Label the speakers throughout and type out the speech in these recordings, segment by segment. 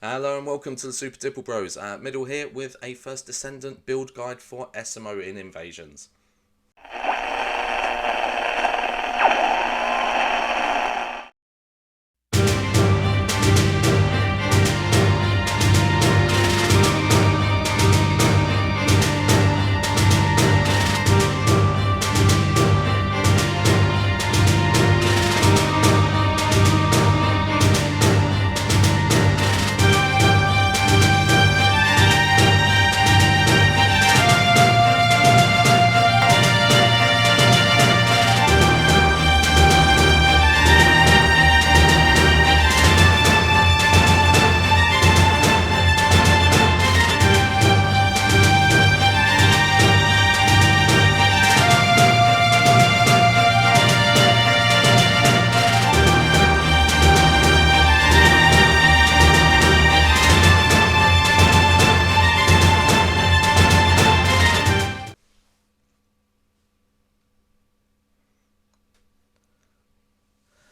Speaker 1: Hello and welcome to the Super Dipple Bros. Middle here with a First Descendant build guide for Esiemo in Invasions.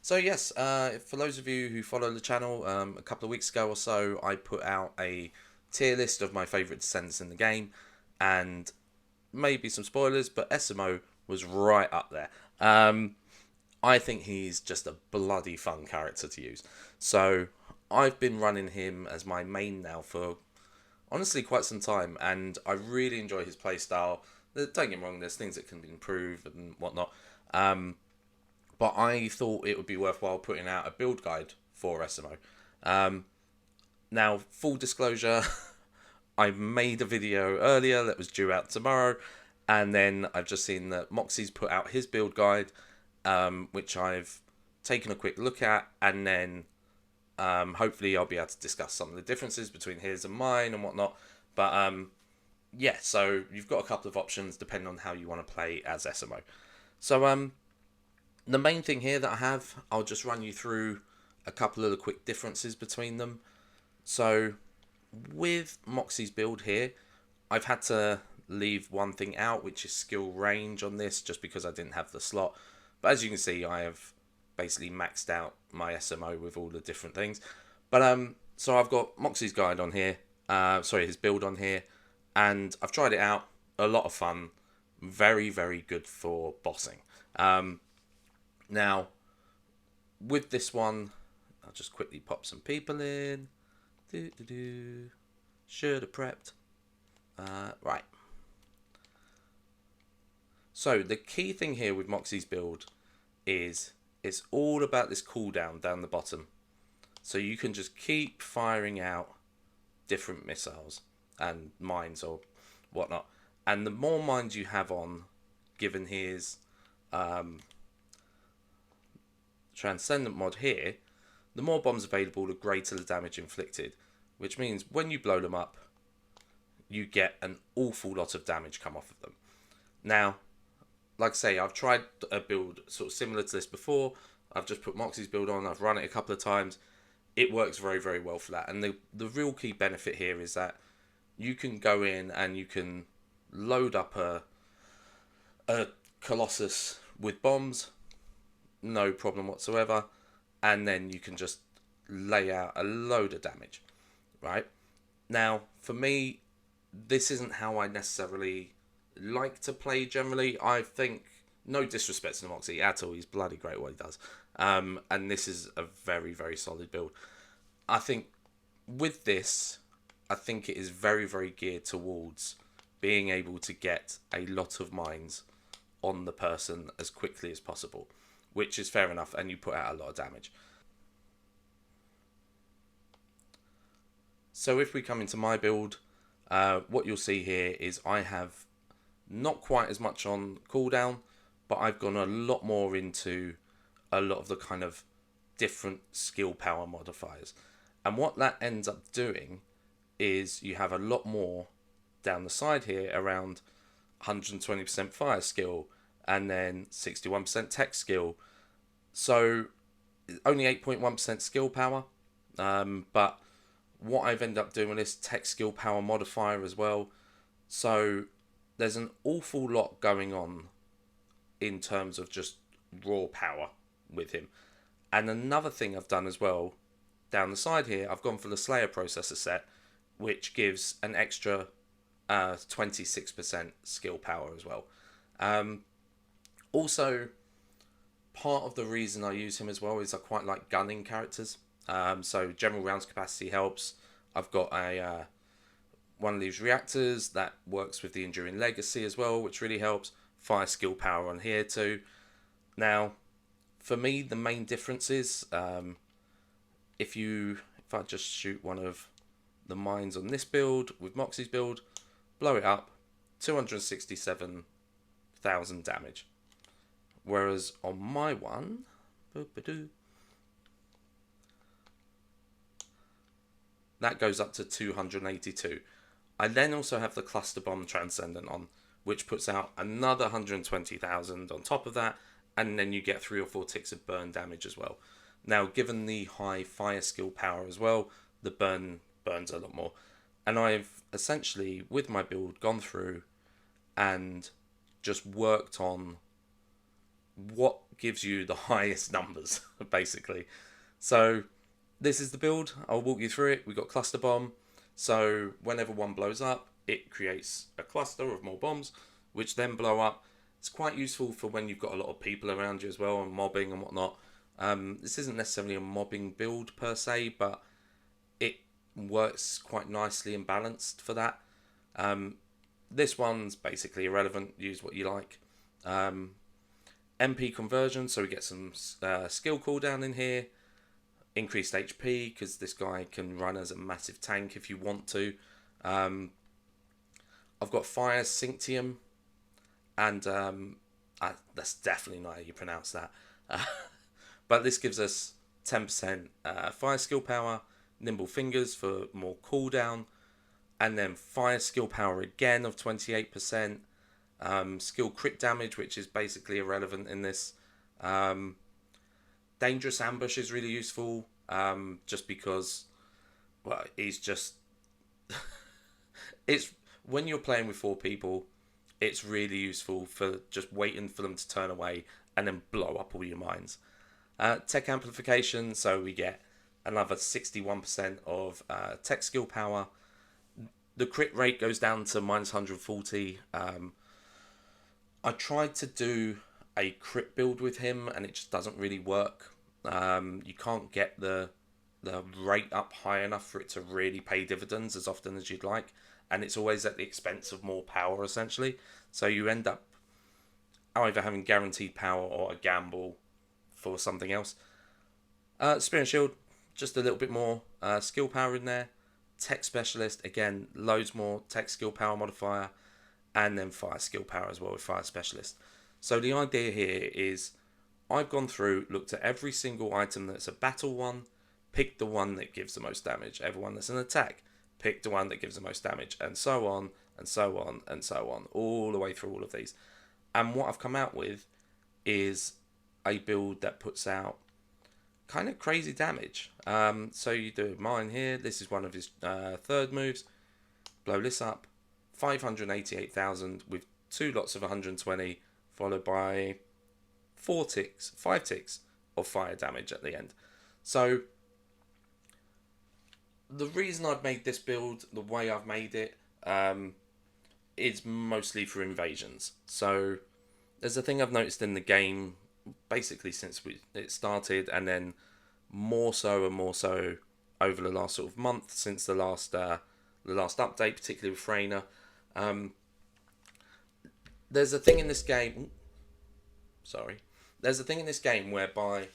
Speaker 1: So yes, for those of you who follow the channel, a couple of weeks ago or so, I put out a tier list of my favourite Descendants in the game, and maybe some spoilers, but Esiemo was right up there. I think he's just a bloody fun character to use. So I've been running him as my main now for honestly quite some time, and I really enjoy his playstyle. Don't get me wrong, there's things that can be improved and whatnot. But I thought it would be worthwhile putting out a build guide for Esiemo. Now, full disclosure, I made a video earlier that was due out tomorrow, and then I've just seen that Moxsy's put out his build guide, which I've taken a quick look at, and then hopefully I'll be able to discuss some of the differences between his and mine and whatnot. But yeah, so you've got a couple of options depending on how you want to play as Esiemo. So the main thing here that I have, I'll just run you through a couple of the quick differences between them. So with Moxsy's build here, I've had to leave one thing out, which is skill range on this, just because I didn't have the slot. But as you can see, I have basically maxed out my Esiemo with all the different things. But so I've got Moxsy's guide on here, his build on here, and I've tried it out. A lot of fun, very good for bossing. Now, with this one, I'll just quickly pop some people in. Should have prepped. Right. So, the key thing here with Moxsy's build is it's all about this cooldown down the bottom. So you can just keep firing out different missiles and mines or whatnot. And the more mines you have on, given his Transcendent mod here, the more bombs available, the greater the damage inflicted, which means when you blow them up, you get an awful lot of damage come off of them. Now, like I say, I've tried a build sort of similar to this before. I've just put Moxsy's build on, I've run it a couple of times. It works very well for that. And the real key benefit here is that you can go in and you can load up a Colossus with bombs, no problem whatsoever, and then you can just lay out a load of damage, right? Now, for me, this isn't how I necessarily like to play generally. I think, no disrespect to Moxsy at all, he's bloody great at what he does, and this is a very solid build. I think with this, I think it is very geared towards being able to get a lot of mines on the person as quickly as possible, which is fair enough, and you put out a lot of damage. So if we come into my build, what you'll see here is I have not quite as much on cooldown, but I've gone a lot more into a lot of the kind of different skill power modifiers. And what that ends up doing is you have a lot more down the side here, around 120% fire skill, and then 61% tech skill. So only 8.1% skill power, but what I've ended up doing with this tech skill power modifier as well. So there's an awful lot going on in terms of just raw power with him. And another thing I've done as well down the side here, I've gone for the Slayer processor set, which gives an extra 26% skill power as well. Um, Also, part of the reason I use him as well is I quite like gunning characters. So general rounds capacity helps. I've got a one of these reactors that works with the enduring legacy as well, which really helps. Fire skill power on here too. Now, for me, the main difference is if I just shoot one of the mines on this build with Moxsy's build, blow it up, 267,000 damage. Whereas on my one, that goes up to 282. I then also have the cluster bomb transcendant on, which puts out another 120,000 on top of that, and then you get 3 or 4 ticks of burn damage as well. Now, given the high fire skill power as well, the burn burns a lot more. And I've essentially, with my build, gone through and just worked on what gives you the highest numbers, basically. So this is the build. I'll walk you through it. We've got cluster bomb. So whenever one blows up, it creates a cluster of more bombs, which then blow up. It's quite useful for when you've got a lot of people around you as well, and mobbing and whatnot. This isn't necessarily a mobbing build per se, but it works quite nicely and balanced for that. This one's basically irrelevant. Use what you like. MP conversion, so we get some skill cooldown in here. Increased HP, because this guy can run as a massive tank if you want to. I've got Fire Synctium, and that's definitely not how you pronounce that. But this gives us 10% fire skill power, nimble fingers for more cooldown, and then fire skill power again of 28%. Skill crit damage, which is basically irrelevant in this. Dangerous ambush is really useful, just because, well, he's just it's when you're playing with 4 people, it's really useful for just waiting for them to turn away and then blow up all your mines. Tech amplification, so we get another 61% of tech skill power. The crit rate goes down to minus 140. I tried to do a crit build with him and it just doesn't really work. You can't get the rate up high enough for it to really pay dividends as often as you'd like, and it's always at the expense of more power essentially. So you end up either having guaranteed power or a gamble for something else. Spear and shield, just a little bit more skill power in there. Tech specialist, again, loads more tech skill power modifier, and then fire skill power as well with fire specialist. So the idea here is I've gone through, looked at every single item that's a battle one, picked the one that gives the most damage. Everyone that's an attack, picked the one that gives the most damage, and so on, and so on, and so on, all the way through all of these. And what I've come out with is a build that puts out kind of crazy damage. So you do mine here. This is one of his third moves. Blow this up. 588,000 with 2 lots of 120, followed by 5 ticks of fire damage at the end. So the reason I've made this build the way I've made it is mostly for invasions. So there's a thing I've noticed in the game basically since it started, and then more so and more so over the last sort of month since the last update, particularly with Freyna. There's a thing in this game. There's a thing in this game whereby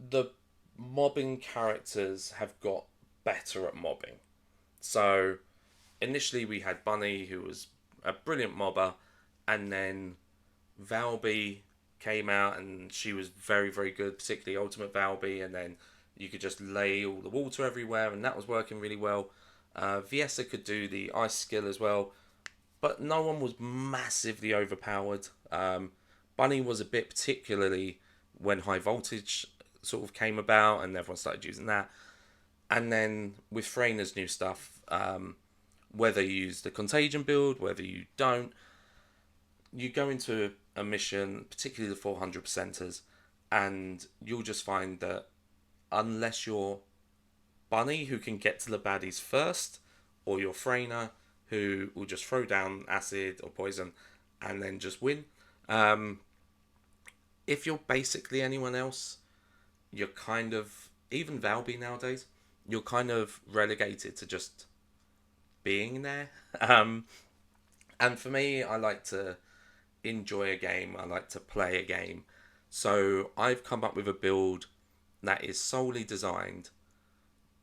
Speaker 1: the mobbing characters have got better at mobbing. So initially we had Bunny, who was a brilliant mobber, and then Valby came out and she was very, very good, particularly Ultimate Valby, and then you could just lay all the water everywhere, and that was working really well. Viessa could do the ice skill as well, but no one was massively overpowered. Bunny was a bit, particularly when high voltage sort of came about and everyone started using that. And then with Freyna's new stuff, whether you use the Contagion build, whether you don't, you go into a mission, particularly the 400%ers, and you'll just find that unless you're Bunny, who can get to the baddies first, or your Freyna, who will just throw down acid or poison and then just win. Um, if you're basically anyone else, you're kind of, even Valby nowadays, you're kind of relegated to just being there. Um, and for me, I like to enjoy a game, I like to play a game. So I've come up with a build that is solely designed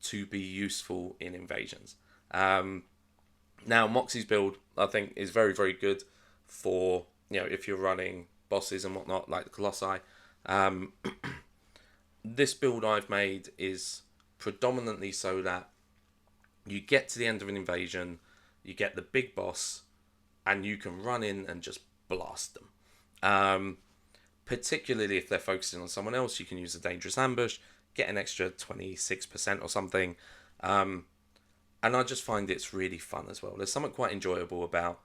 Speaker 1: to be useful in invasions. Um, Now, Moxsy's build, I think, is very, very good for, if you're running bosses and whatnot, like the Colossi. Um, this build I've made is predominantly so that you get to the end of an invasion, you get the big boss, and you can run in and just blast them. Um, Particularly if they're focusing on someone else, you can use a dangerous ambush, get an extra 26% or something. And I just find it's really fun as well. There's something quite enjoyable about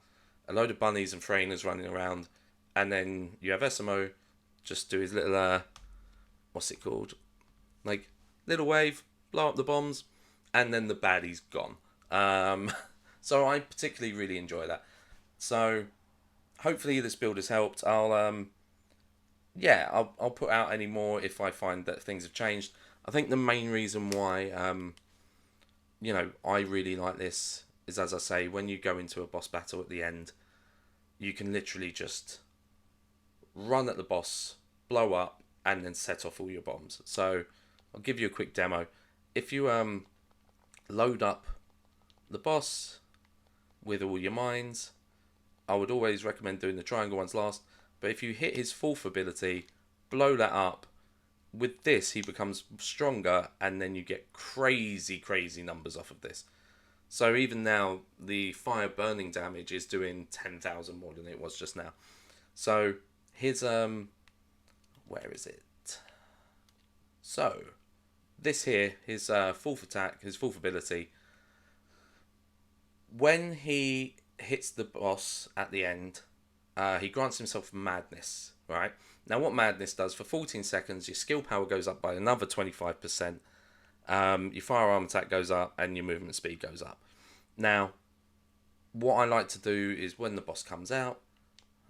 Speaker 1: a load of bunnies and Freynas running around, and then you have Esiemo just do his little, what's it called? Like, little wave, blow up the bombs, and then the baddie's gone. So I particularly really enjoy that. So hopefully this build has helped. I'll put out any more if I find that things have changed. I think the main reason why I really like this is, as I say, when you go into a boss battle at the end, you can literally just run at the boss, blow up, and then set off all your bombs. So I'll give you a quick demo. If you load up the boss with all your mines, I would always recommend doing the triangle ones last. But if you hit his fourth ability, blow that up, with this he becomes stronger, and then you get crazy numbers off of this. So even now the fire burning damage is doing 10,000 more than it was just now. So his where is it? So this here, his fourth attack, his fourth ability, when he hits the boss at the end, he grants himself madness, right? Now, what madness does, for 14 seconds, your skill power goes up by another 25%, your firearm attack goes up, and your movement speed goes up. Now, what I like to do is when the boss comes out,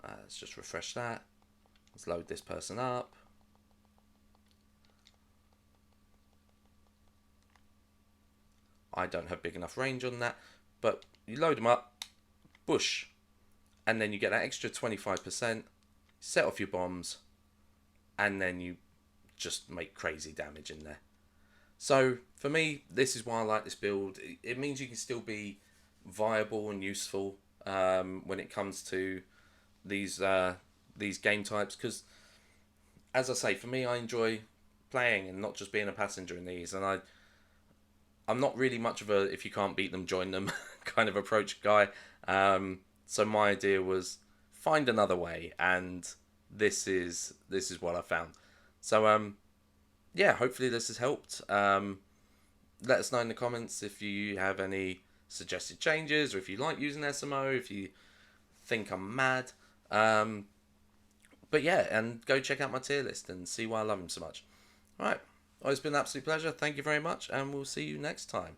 Speaker 1: let's just refresh that. Let's load this person up. I don't have big enough range on that, but you load them up, bush, and then you get that extra 25%, set off your bombs, and then you just make crazy damage in there. So for me, this is why I like this build. It means you can still be viable and useful when it comes to these game types, because, as I say, for me, I enjoy playing and not just being a passenger in these, and I'm not really much of a if you can't beat them, join them kind of approach guy. So my idea was find another way, and this is what I found. So hopefully this has helped. Let us know in the comments if you have any suggested changes, or if you like using SMO, if you think I'm mad. But yeah, and go check out my tier list and see why I love him so much. Alright, well, it's been an absolute pleasure. Thank you very much, and we'll see you next time.